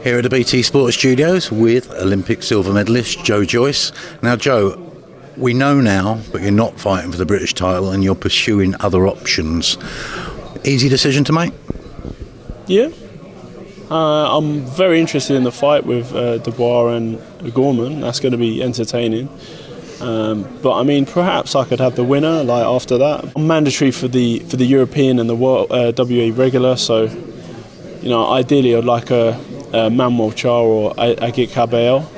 Here at the BT Sports Studios with Olympic silver medalist Joe Joyce. Now, Joe, we know now, but you're not fighting for the British title and you're pursuing other options. Easy decision to make? Yeah. I'm very interested in the fight with Dubois and Gorman. That's going to be entertaining. But I mean, perhaps I could have the winner like after that. I'm mandatory for the European and the World WA regular, so ideally I'd like a Manuel Char or Agit Cabell.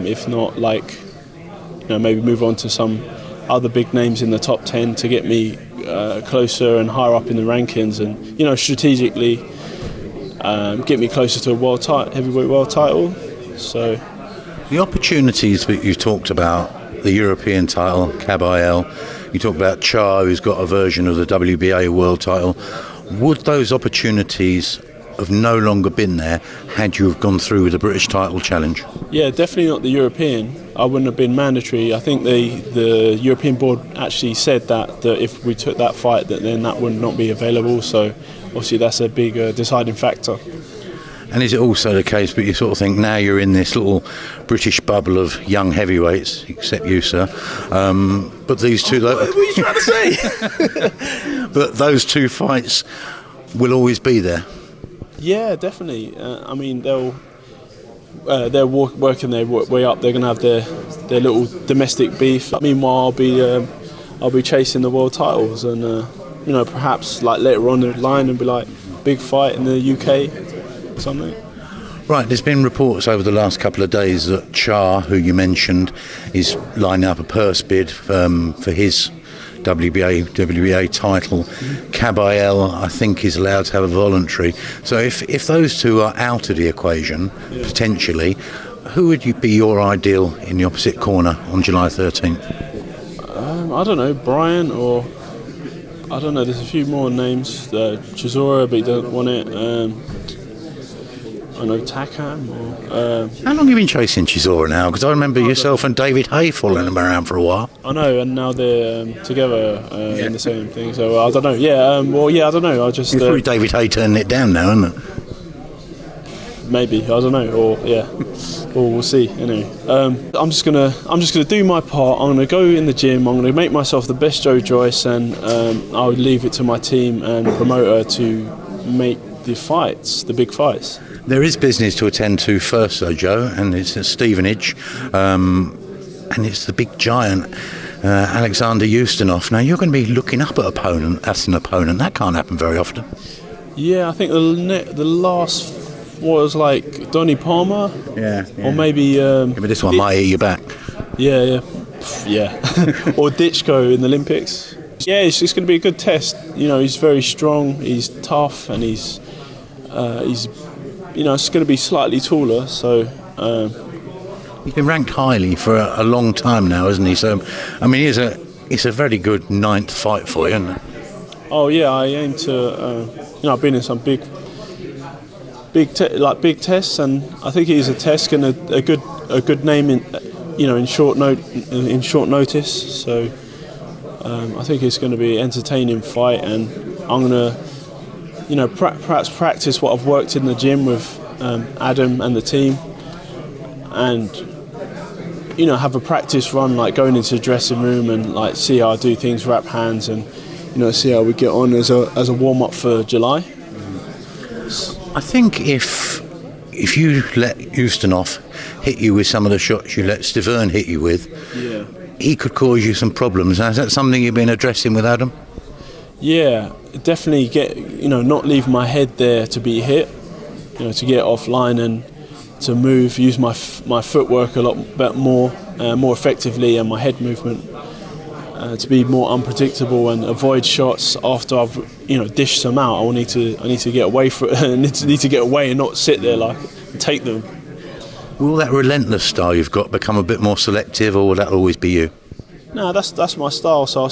If not, maybe move on to some other big names in the top 10 to get me closer and higher up in the rankings, and strategically get me closer to a heavyweight world title. So the opportunities that you talked about, the European title, Cabell, you talked about Char, who's got a version of the WBA world title. Would those opportunities have no longer been there had you have gone through with the British title challenge? Yeah, definitely not the European. I wouldn't have been mandatory. I think the European board actually said that if we took that fight, then that would not be available. So obviously that's a big deciding factor. And is it also the case that you sort of think now you're in this little British bubble of young heavyweights, except you, sir, but these two... What are you trying to say? But those two fights will always be there? Yeah, definitely. I mean, they're working their way up. They're going to have their little domestic beef. Meanwhile, I'll be chasing the world titles, and perhaps like later on the line and be like big fight in the UK or something. Right, there's been reports over the last couple of days that Char, who you mentioned, is lining up a purse bid for his WBA title. Cabell, I think, is allowed to have a voluntary. So if those two are out of the equation, potentially, who would be your ideal in the opposite corner on July 13th? I don't know, Brian, or I don't know, there's a few more names. Chisora, but he doesn't want it. I know Takam. How long have you been chasing Chisora now? Because I remember yourself and David Hay following them around for a while. I know, and now they're together in the same thing. So I don't know. Yeah, I don't know. I just. It's probably David Hay turning it down now, isn't it? Maybe, I don't know. Or we'll see. Anyway, I'm just gonna do my part. I'm gonna go in the gym. I'm gonna make myself the best Joe Joyce, and I'll leave it to my team and promoter to make the big fights. There is business to attend to first, though, Joe, and it's at Stevenage, and it's the big giant, Alexander Ustinov. Now, you're going to be looking up at an opponent. That can't happen very often. Yeah, I think the last was like Donny Palmer. Yeah. Or maybe... but this one might eat you back. Yeah. Or Ditchko in the Olympics. Yeah, it's going to be a good test. He's very strong, he's tough, and he's it's going to be slightly taller, so... He's been ranked highly for a long time now, hasn't he? So, I mean, it's a very good ninth fight for you, isn't it? Oh, yeah, I aim to... I've been in some big tests, and I think he's a test and a good name in short notice. So I think it's going to be an entertaining fight, and I'm going to... perhaps practice what I've worked in the gym with Adam and the team, and have a practice run, like going into the dressing room and like see how I do things, wrap hands, and see how we get on as a warm up for July. I think if you let Ustinov hit you with some of the shots you let Stiverne hit you with, he could cause you some problems. Now, is that something you've been addressing with Adam? Yeah, definitely not leave my head there to be hit, to get offline and to move, use my footwork a lot more effectively, and my head movement to be more unpredictable and avoid shots after I've dished them out. I need to get away from need to get away and not sit there and take them. Will that relentless style you've got become a bit more selective, or will that always be you? No, that's my style, so I'll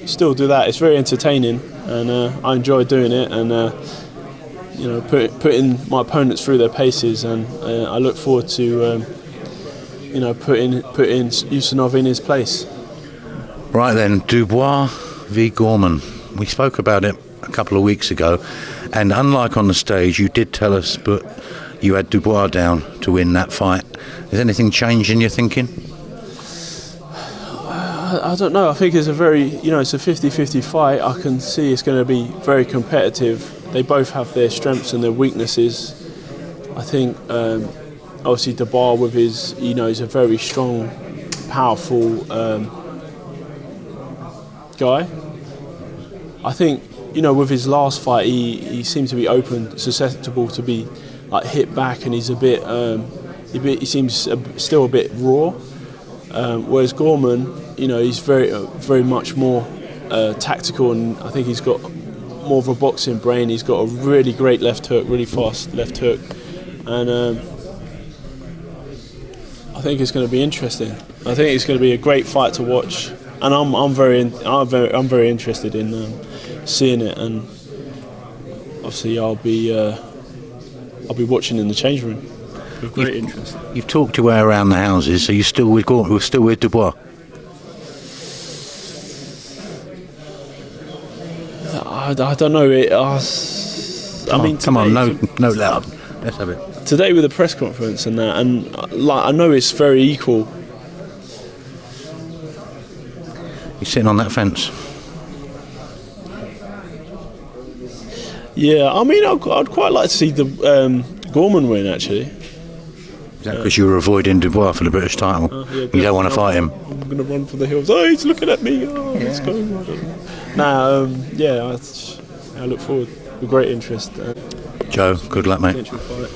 still do that. It's very entertaining, and I enjoy doing it, and putting my opponents through their paces, and I look forward to putting Ustinov in his place. Right then, Dubois v Gorman. We spoke about it a couple of weeks ago, and unlike on the stage, you did tell us, but you had Dubois down to win that fight. Has anything changed in your thinking? I don't know. I think it's a very, it's a 50-50 fight. I can see it's going to be very competitive. They both have their strengths and their weaknesses. I think, obviously, Dubois with his, he's a very strong, powerful guy. I think, with his last fight, he seemed to be open, susceptible to be hit back, and he's a bit, he seems still a bit raw. Whereas Gorman, he's very much more tactical, and I think he's got more of a boxing brain. He's got a really great left hook, really fast left hook, and I think it's going to be interesting. I think it's going to be a great fight to watch, and I'm very interested in seeing it, and obviously I'll be watching in the change room with great interest. You've talked your way around the houses. Are you still with Gorman? We're still with Dubois. I don't know. Come on, no loud. Let's have it. Today with the press conference and that, and I know it's very equal. You're sitting on that fence. Yeah, I'd quite like to see the Gorman win, actually. Is that because you were avoiding Dubois for the British title? You don't want to fight him? I'm going to run for the hills. Oh, he's looking at me. Oh, let's go. I look forward with great interest. Joe, good luck, mate. Potential fight.